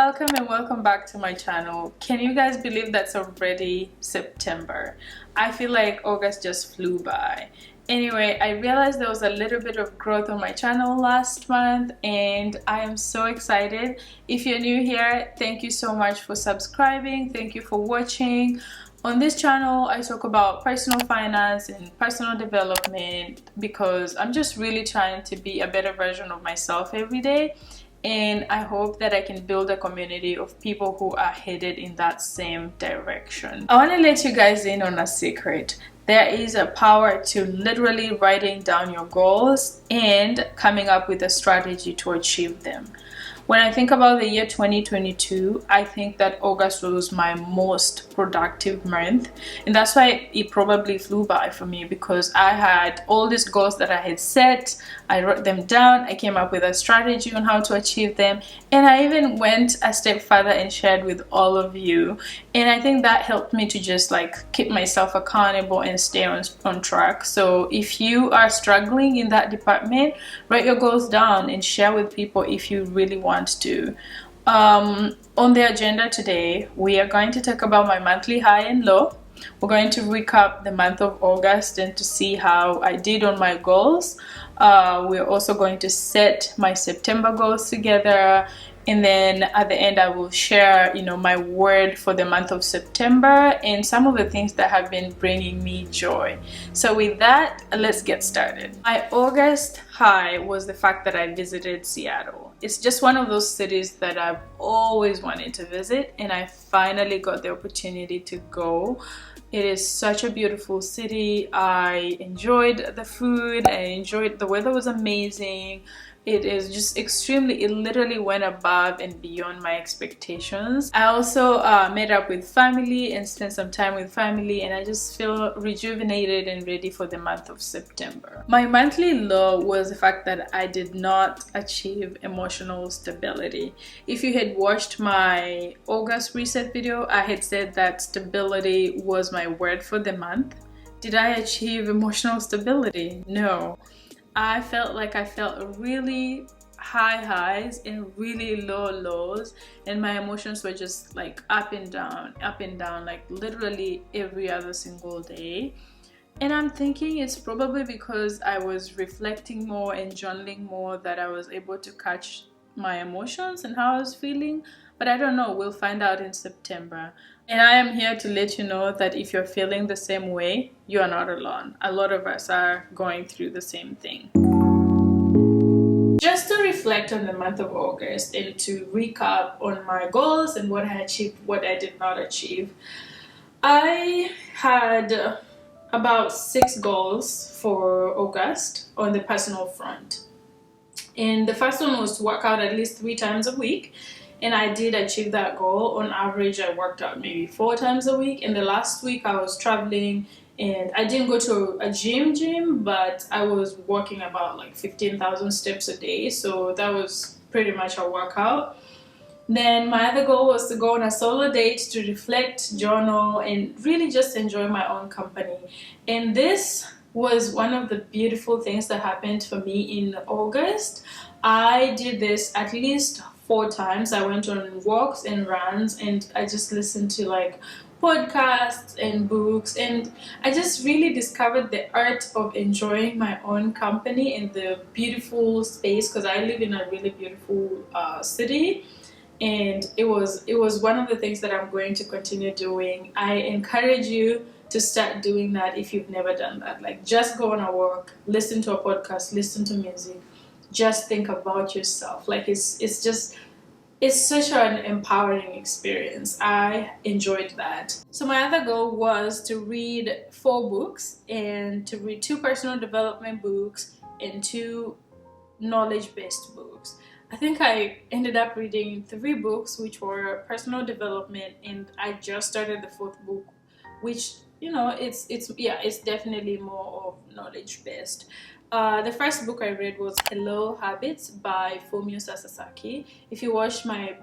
Welcome and welcome back to my channel. Can you guys believe that's already September? I feel like August just flew by. Anyway, I realized there was a little bit of growth on my channel last month and I am so excited. If you're new here, thank you so much for subscribing. Thank you for watching. On this channel, I talk about personal finance and personal development because I'm just really trying to be a better version of myself every day. And I hope that I can build a community of people who are headed in that same direction. I want to let you guys in on a secret. There is a power to literally writing down your goals and coming up with a strategy to achieve them. When I think about the year 2022, I think that August was my most productive month, and that's why it probably flew by for me, because I had all these goals that I had set. I wrote them down, I came up with a strategy on how to achieve them, and I even went a step further and shared with all of you. And I think that helped me to just like keep myself accountable and stay on track. So if you are struggling in that department, write your goals down and share with people if you really want to. On the agenda today, we are going to talk about my monthly high and low. We're going to recap the month of August and to see how I did on my goals. We're also going to set my September goals together, and then at the end I will share my word for the month of September and some of the things that have been bringing me joy. So with that, let's get started. My August high was the fact that I visited Seattle. It's just one of those cities that I've always wanted to visit, and I finally got the opportunity to go. It is such a beautiful city. I enjoyed the food. I enjoyed the weather was amazing. It is just extremely, it literally went above and beyond my expectations. I also met up with family and spent some time with family, and I just feel rejuvenated and ready for the month of September. My monthly low was the fact that I did not achieve emotional stability. If you had watched my August reset video, I had said that stability was my word for the month. Did I achieve emotional stability? No. I felt like I felt really high highs and really low lows, and my emotions were just like up and down, like literally every other single day. And I'm thinking it's probably because I was reflecting more and journaling more that I was able to catch my emotions and how I was feeling. But I don't know, we'll find out in September. And I am here to let you know that if you're feeling the same way, you are not alone. A lot of us are going through the same thing. Just to reflect on the month of August and to recap on my goals and what I achieved, what I did not achieve. I had about 6 goals for August on the personal front. And the first one was to work out at least 3 times a week. And I did achieve that goal. On average, I worked out maybe 4 times a week. And the last week I was traveling and I didn't go to a gym, but I was walking about like 15,000 steps a day. So that was pretty much a workout. Then my other goal was to go on a solo date to reflect, journal, and really just enjoy my own company. And this was one of the beautiful things that happened for me in August. I did this at least 4 times. I went on walks and runs, and I just listened to like podcasts and books, and I just really discovered the art of enjoying my own company in the beautiful space, because I live in a really beautiful city. And it was one of the things that I'm going to continue doing. I encourage you to start doing that if you've never done that. Like, just go on a walk, listen to a podcast, listen to music, just think about yourself. Like, it's such an empowering experience. I enjoyed that. So my other goal was to read 4 books, and to read 2 personal development books and 2 knowledge-based books. I think I ended up reading 3 books which were personal development, and I just started the 4th book, which it's definitely more of knowledge-based. The first book I read was Hello Habits by Fumio Sasaki. If you watched my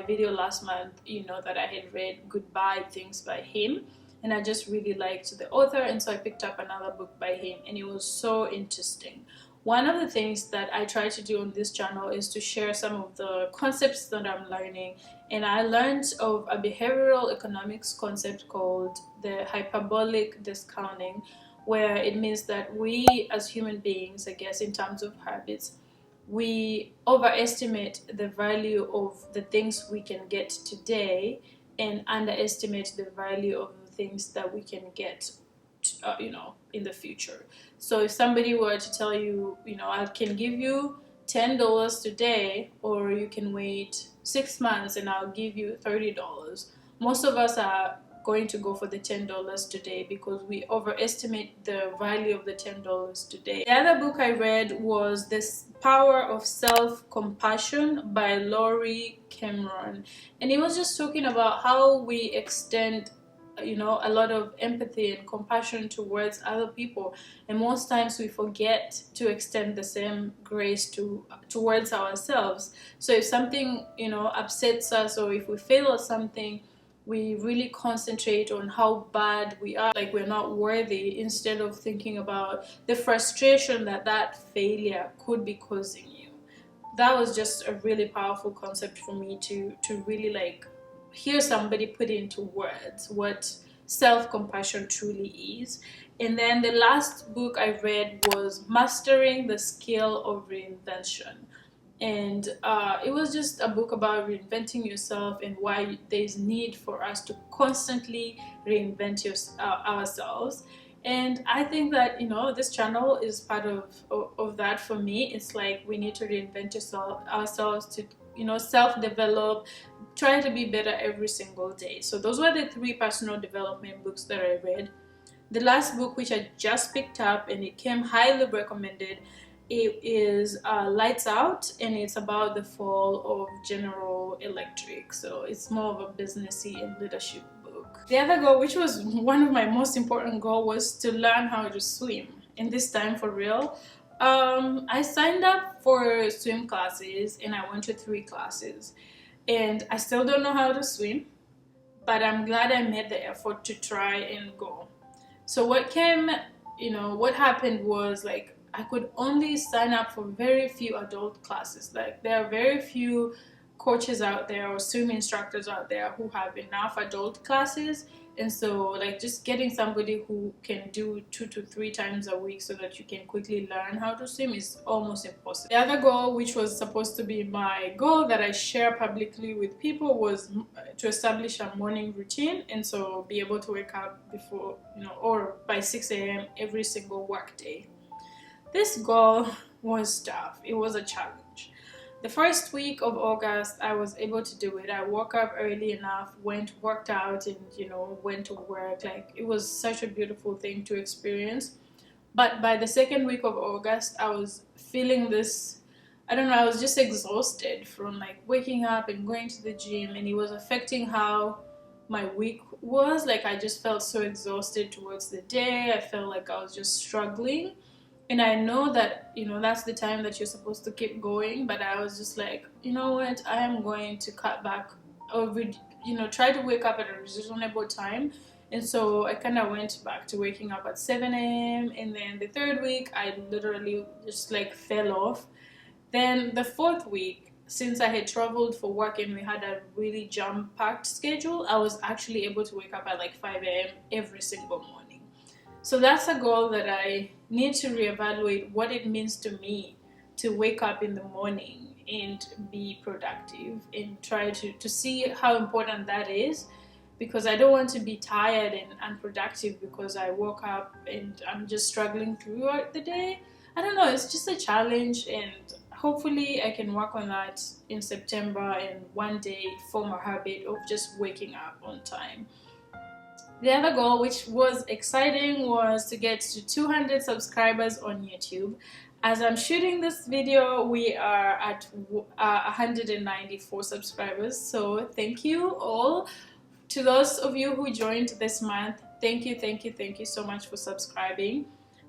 video last month, you know that I had read Goodbye Things by him, and I just really liked the author, and so I picked up another book by him, and it was so interesting. One of the things that I try to do on this channel is to share some of the concepts that I'm learning and I learned of a behavioral economics concept called the hyperbolic discounting, where it means that we as human beings, I guess, in terms of habits, we overestimate the value of the things we can get today and underestimate the value of the things that we can get in the future. So if somebody were to tell you, I can give you $10 today, or you can wait 6 months and I'll give you $30, most of us are going to go for the $10 today because we overestimate the value of the $10 today. The other book I read was This Power of Self-Compassion by Laurie Cameron, and it was just talking about how we extend a lot of empathy and compassion towards other people, and most times we forget to extend the same grace towards ourselves. So if something upsets us, or if we fail at something, we really concentrate on how bad we are, like we're not worthy, instead of thinking about the frustration that failure could be causing you. That was just a really powerful concept for me to really hear somebody put into words what self-compassion truly is. And then the last book I read was Mastering the Skill of Reinvention, and it was just a book about reinventing yourself and why there's need for us to constantly reinvent ourselves. And I think that this channel is part of that for me. It's like we need to reinvent ourselves to self-develop, try to be better every single day. So those were the 3 personal development books that I read. The last book, which I just picked up and it came highly recommended, it is Lights Out, and it's about the fall of General Electric. So it's more of a businessy and leadership book. The other goal, which was one of my most important goals, was to learn how to swim. And this time, for real, I signed up for swim classes and I went to 3 classes, and I still don't know how to swim, but I'm glad I made the effort to try and go. So what happened was, I could only sign up for very few adult classes. There are very few coaches out there or swim instructors out there who have enough adult classes, and so just getting somebody who can do 2 to 3 times a week so that you can quickly learn how to swim is almost impossible. The other goal, which was supposed to be my goal that I share publicly with people, was to establish a morning routine, and so be able to wake up before or by 6 a.m. every single work day. This goal was tough. It was a challenge. The first week of August, I was able to do it. I woke up early enough, worked out, and went to work. It was such a beautiful thing to experience. But by the second week of August, I was feeling this, I don't know, I was just exhausted from waking up and going to the gym, and it was affecting how my week was. I just felt so exhausted towards the day. I felt like I was just struggling. And I know that, that's the time that you're supposed to keep going, but I was just like, you know what, I am going to cut back, or, try to wake up at a reasonable time. And so I kind of went back to waking up at 7 a.m. And then the third week, I literally just fell off. Then the fourth week, since I had traveled for work and we had a really jam-packed schedule, I was actually able to wake up at 5 a.m. every single morning. So that's a goal that I need to reevaluate what it means to me to wake up in the morning and be productive, and try to see how important that is, because I don't want to be tired and unproductive because I woke up and I'm just struggling throughout the day. I don't know, it's just a challenge, and hopefully I can work on that in September and one day form a habit of just waking up on time. The other goal, which was exciting, was to get to 200 subscribers on YouTube. As I'm shooting this video, we are at 194 subscribers. So thank you all. To those of you who joined this month, thank you so much for subscribing.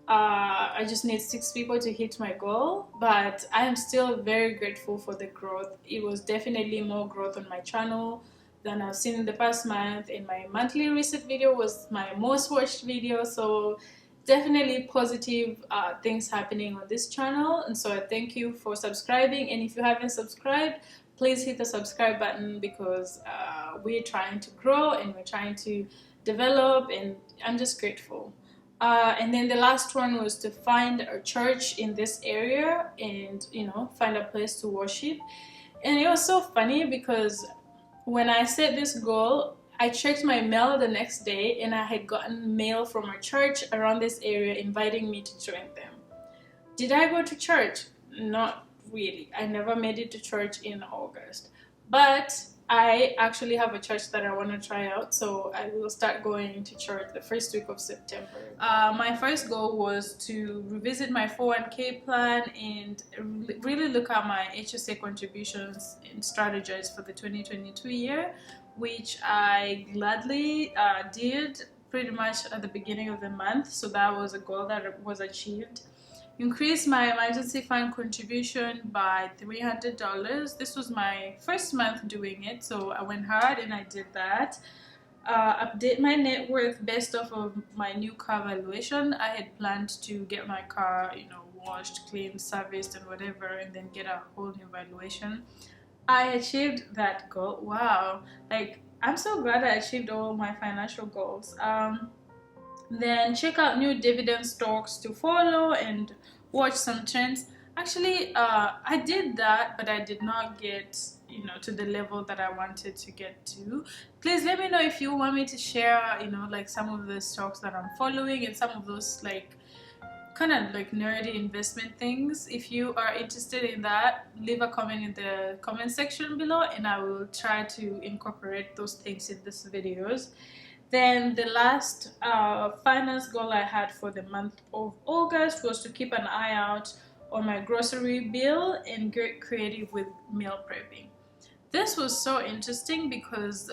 I just need 6 people to hit my goal, but I am still very grateful for the growth. It was definitely more growth on my channel than I've seen in the past month, and my monthly reset video was my most watched video, so definitely positive things happening on this channel. And so I thank you for subscribing, and if you haven't subscribed, please hit the subscribe button because we're trying to grow and we're trying to develop, and I'm just grateful. And then the last one was to find a church in this area and, you know, find a place to worship. And it was so funny because when I set this goal, I checked my mail the next day and I had gotten mail from a church around this area inviting me to join them. Did I go to church? Not really. I never made it to church in August. But I actually have a church that I want to try out, so I will start going to church the first week of September. My first goal was to revisit my 401k plan and really look at my HSA contributions and strategize for the 2022 year, which I gladly did pretty much at the beginning of the month. So that was a goal that was achieved. Increased my emergency fund contribution by $300. This was my first month doing it, so I went hard and I did that. Update my net worth based off of my new car valuation. I had planned to get my car, you know, washed, cleaned, serviced and whatever, and then get a whole new valuation. I achieved that goal. Wow, like I'm so glad I achieved all my financial goals. Then check out new dividend stocks to follow and watch some trends. Actually, I did that, but I did not get, you know, to the level that I wanted to get to. Please let me know if you want me to share, you know, like some of the stocks that I'm following and some of those like kind of like nerdy investment things. If you are interested in that, leave a comment in the comment section below and I will try to incorporate those things in these videos. Then the last finance goal I had for the month of August was to keep an eye out on my grocery bill and get creative with meal prepping. This was so interesting because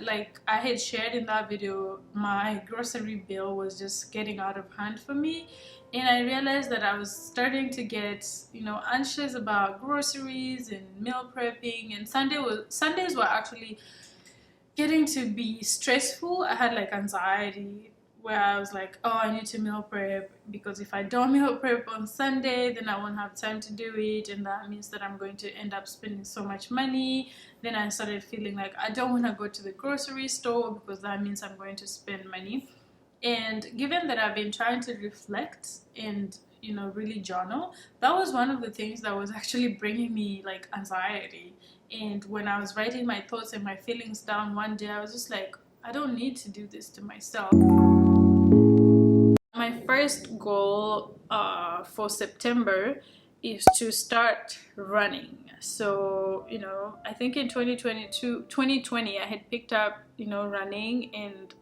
like I had shared in that video, my grocery bill was just getting out of hand for me, and I realized that I was starting to get, you know, anxious about groceries and meal prepping, and Sundays were actually getting to be stressful. I had like anxiety where I was like, oh, I need to meal prep because if I don't meal prep on Sunday, then I won't have time to do it, and that means that I'm going to end up spending so much money. Then I started feeling like I don't want to go to the grocery store because that means I'm going to spend money. And given that I've been trying to reflect and, you know, really journal, that was one of the things that was actually bringing me like anxiety. And when I was writing my thoughts and my feelings down one day, I was just like, I don't need to do this to myself. My first goal for September is to start running. So, you know, I think in 2020 I had picked up, you know, running, and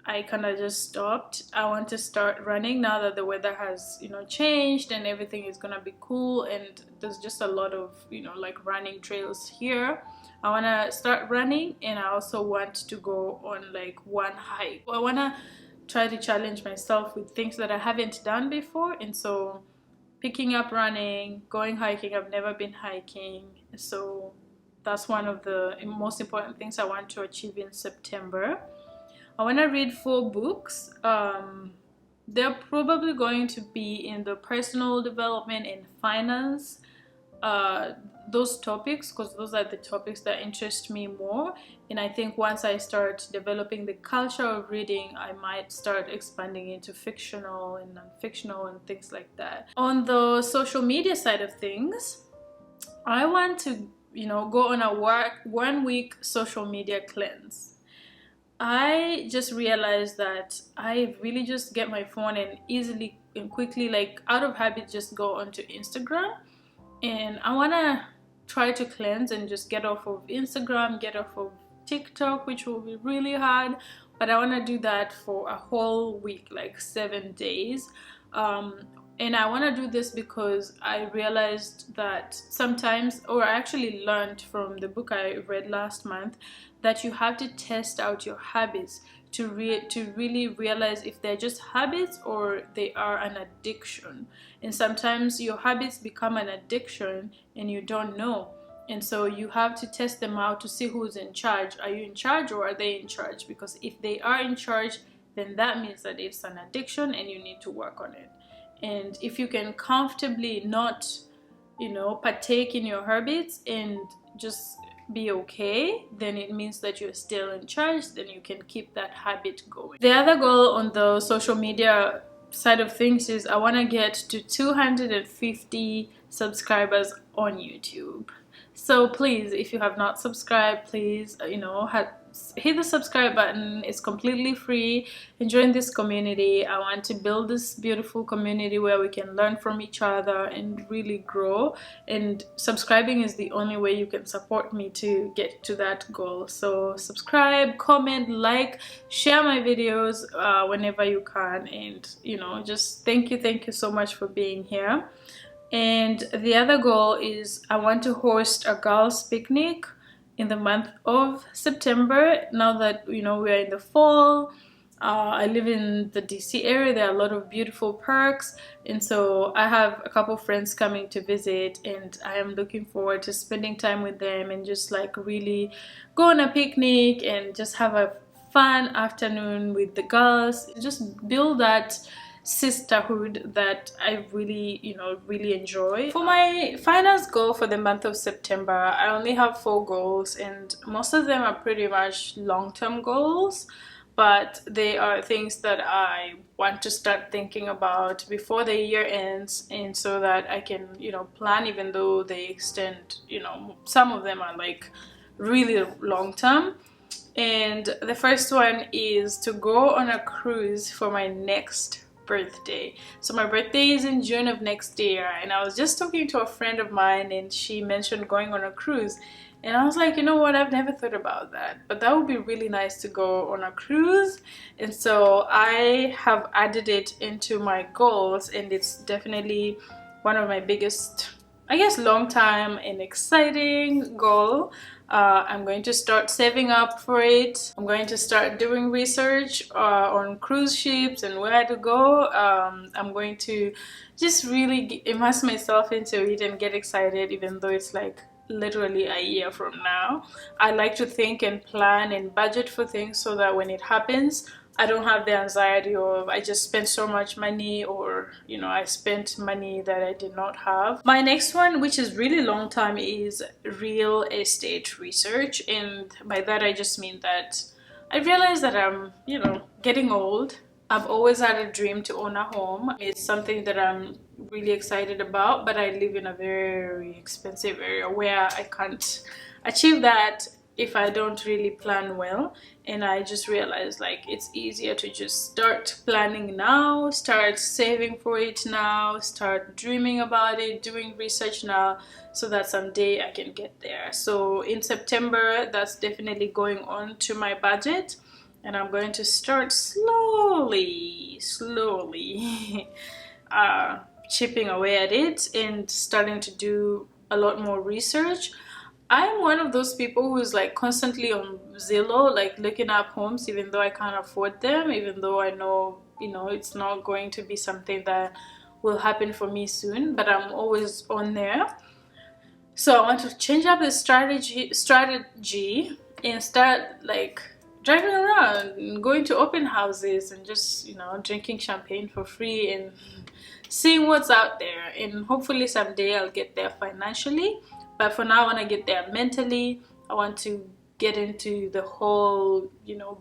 I kind of just stopped. I want to start running now that the weather has, you know, changed and everything is gonna be cool, and there's just a lot of, you know, like running trails here. I want to start running, and I also want to go on like one hike. I want to try to challenge myself with things that I haven't done before, and so picking up running, going hiking. I've never been hiking, so that's one of the most important things I want to achieve in September. I want to read 4 books. They're probably going to be in the personal development and finance, those topics, because those are the topics that interest me more. And I think once I start developing the culture of reading, I might start expanding into fictional and non-fictional and things like that. On the social media side of things, I want to, you know, go on a 1 week social media cleanse. I just realized that I really just get my phone and easily and quickly, like out of habit, just go onto Instagram, and I want to try to cleanse and just get off of Instagram, get off of TikTok, which will be really hard, but I want to do that for a whole week, like 7 days. And I want to do this because I realized that sometimes, or I actually learned from the book I read last month, that you have to test out your habits to really realize if they're just habits or they are an addiction. And sometimes your habits become an addiction and you don't know. And so you have to test them out to see who's in charge. Are you in charge or are they in charge? Because if they are in charge, then that means that it's an addiction and you need to work on it. And if you can comfortably not, you know, partake in your habits and, just be okay, then it means that you're still in charge, then you can keep that habit going. The other goal on the social media side of things is I want to get to 250 subscribers on YouTube. So please, if you have not subscribed, please, hit the subscribe button. It's completely free, and join this community. I want to build this beautiful community where we can learn from each other and really grow, and subscribing is the only way you can support me to get to that goal. So subscribe, comment, like, share my videos whenever you can, and just thank you so much for being here. And the other goal is I want to host a girls picnic in the month of September. Now that we are in the fall, I live in the DC area. There are a lot of beautiful parks, and so I have a couple friends coming to visit, and I am looking forward to spending time with them and just like really go on a picnic and just have a fun afternoon with the girls. Just build that sisterhood that I really really enjoy. For my finance goal for the month of September, I only have 4 goals, and most of them are pretty much long-term goals, but they are things that I want to start thinking about before the year ends, and so that I can plan, even though they extend, some of them are like really long-term. And the first one is to go on a cruise for my next birthday. So my birthday is in June of next year, and I was just talking to a friend of mine, and she mentioned going on a cruise, and I was like, you know what, I've never thought about that, but that would be really nice to go on a cruise. And so I have added it into my goals, and it's definitely one of my biggest, I guess, long time and exciting goal. I'm going to start saving up for it. I'm going to start doing research on cruise ships and where to go. I'm going to just really immerse myself into it and get excited, even though it's like literally a year from now. I like to think and plan and budget for things so that when it happens, I don't have the anxiety of I just spent so much money, or I spent money that I did not have. My next one, which is really long time, is real estate research, and by that I just mean that I realize that I'm getting old. I've always had a dream to own a home. It's something that I'm really excited about, but I live in a very expensive area where I can't achieve that if I don't really plan well. And I just realized like it's easier to just start planning now, start saving for it now, start dreaming about it, doing research now, so that someday I can get there. So in September, that's definitely going on to my budget, and I'm going to start slowly chipping away at it and starting to do a lot more research. I'm one of those people who's like constantly on Zillow, like looking up homes, even though I can't afford them, even though I know, it's not going to be something that will happen for me soon, but I'm always on there. So I want to change up the strategy and start like driving around and going to open houses and just, drinking champagne for free and seeing what's out there. And hopefully someday I'll get there financially. But for now, I want to get there mentally. I want to get into the whole,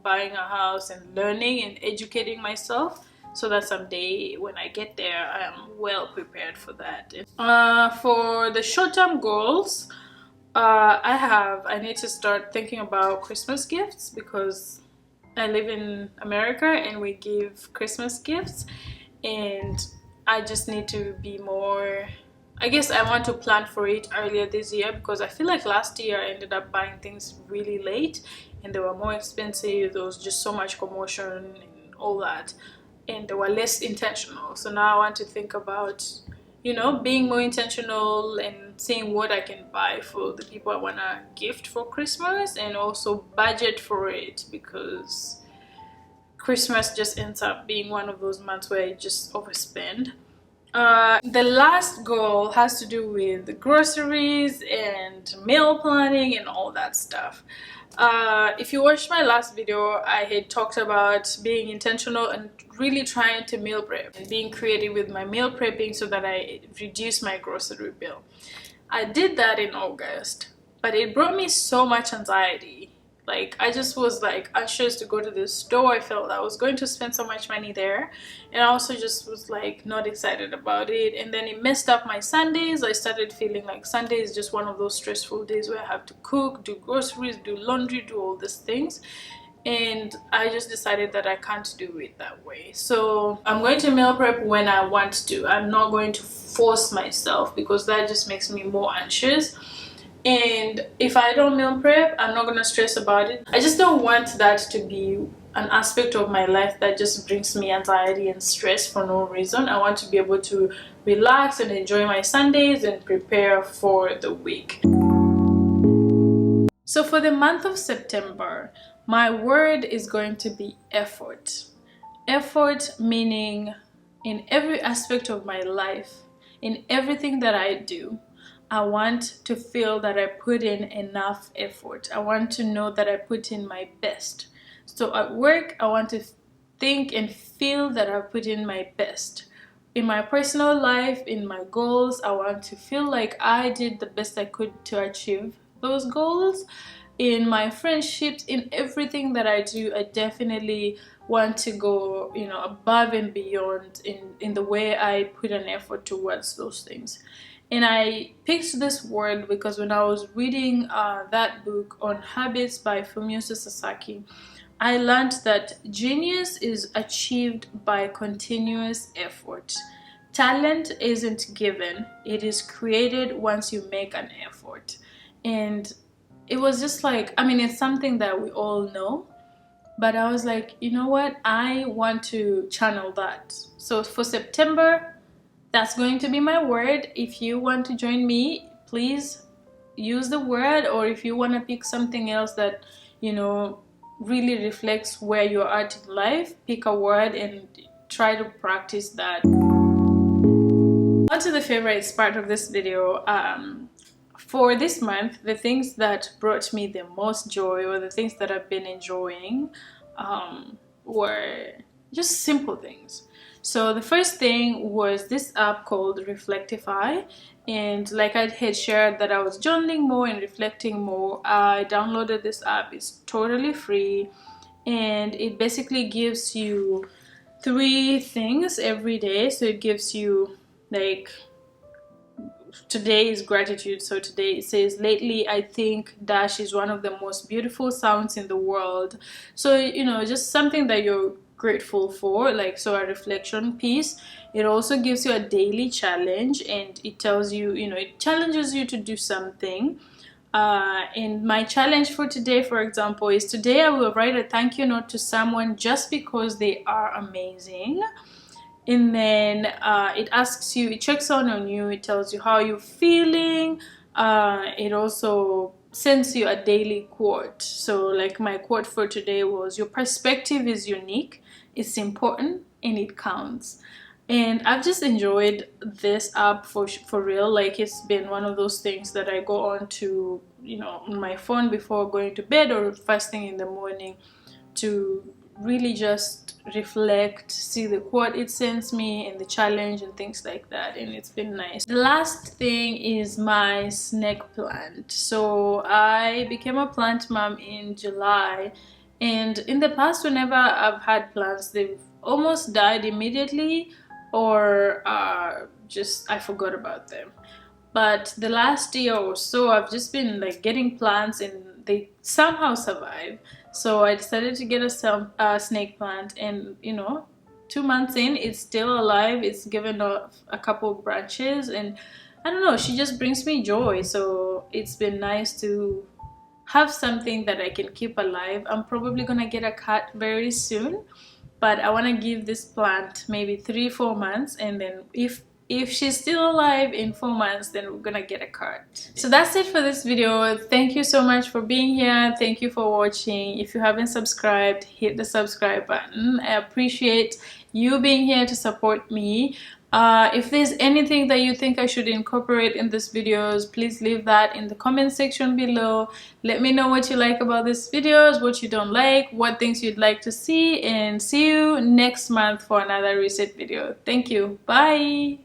buying a house and learning and educating myself, so that someday when I get there, I am well prepared for that. For the short-term goals, I need to start thinking about Christmas gifts, because I live in America and we give Christmas gifts, and I just need to be more, I guess I want to plan for it earlier this year, because I feel like last year I ended up buying things really late and they were more expensive. There was just so much commotion and all that, and they were less intentional. So now I want to think about, being more intentional and seeing what I can buy for the people I want to gift for Christmas, and also budget for it, because Christmas just ends up being one of those months where I just overspend. The last goal has to do with groceries and meal planning and all that stuff. If you watched my last video, I had talked about being intentional and really trying to meal prep and being creative with my meal prepping so that I reduce my grocery bill. I did that in August, but it brought me so much anxiety. Like, I just was like anxious to go to the store. I felt I was going to spend so much money there, and I also just was like not excited about it. And then it messed up my Sundays. I started feeling like Sunday is just one of those stressful days where I have to cook, do groceries, do laundry, do all these things. And I just decided that I can't do it that way. So I'm going to meal prep when I want to. I'm not going to force myself, because that just makes me more anxious. And if I don't meal prep, I'm not gonna stress about it. I just don't want that to be an aspect of my life that just brings me anxiety and stress for no reason. I want to be able to relax and enjoy my Sundays and prepare for the week. So for the month of September, my word is going to be effort. Effort meaning in every aspect of my life, in everything that I do, I want to feel that I put in enough effort. I want to know that I put in my best. So at work, I want to think and feel that I put in my best. In my personal life, in my goals, I want to feel like I did the best I could to achieve those goals. In my friendships, in everything that I do, I definitely want to go, above and beyond in the way I put an effort towards those things. And I picked this word because when I was reading that book on habits by Fumio Sasaki, I learned that genius is achieved by continuous effort. Talent isn't given, it is created once you make an effort. And it was just like, it's something that we all know, but I was like, you know what? I want to channel that. So for September, that's going to be my word. If you want to join me, please use the word, or if you want to pick something else that, really reflects where you're at in life, pick a word and try to practice that. On to the favorites part of this video. For this month, the things that brought me the most joy, or the things that I've been enjoying, were just simple things. So the first thing was this app called Reflectify, and like I had shared that I was journaling more and reflecting more, I downloaded this app. It's totally free, and it basically gives you 3 things every day. So it gives you, like, today is gratitude. So today it says, lately I think dash is one of the most beautiful sounds in the world. So just something that you're grateful for, like, so a reflection piece. It also gives you a daily challenge, and it tells you, it challenges you to do something. And my challenge for today, for example, is today I will write a thank you note to someone just because they are amazing. And then it asks you, it checks on you, it tells you how you're feeling. It also sends you a daily quote. So like my quote for today was, your perspective is unique, it's important, and it counts. And I've just enjoyed this app for real. Like, it's been one of those things that I go on to, on my phone before going to bed or first thing in the morning, to really just reflect, see the quote it sends me and the challenge and things like that, and it's been nice. The last thing is my snake plant. So I became a plant mom in July, and in the past, whenever I've had plants, they've almost died immediately, or just I forgot about them. But the last year or so, I've just been like getting plants and they somehow survive. So I decided to get a snake plant, and 2 months in, it's still alive. It's given off a couple of branches, and I don't know, she just brings me joy. So it's been nice to have something that I can keep alive. I'm probably gonna get a cat very soon, but I want to give this plant maybe 3-4 months, and then if she's still alive in 4 months, then we're gonna get a card. So that's it for this video. Thank you so much for being here. Thank you for watching. If you haven't subscribed, hit the subscribe button. I appreciate you being here to support me. If there's anything that you think I should incorporate in these videos, please leave that in the comment section below. Let me know what you like about these videos, what you don't like, what things you'd like to see, and see you next month for another reset video. Thank you. Bye.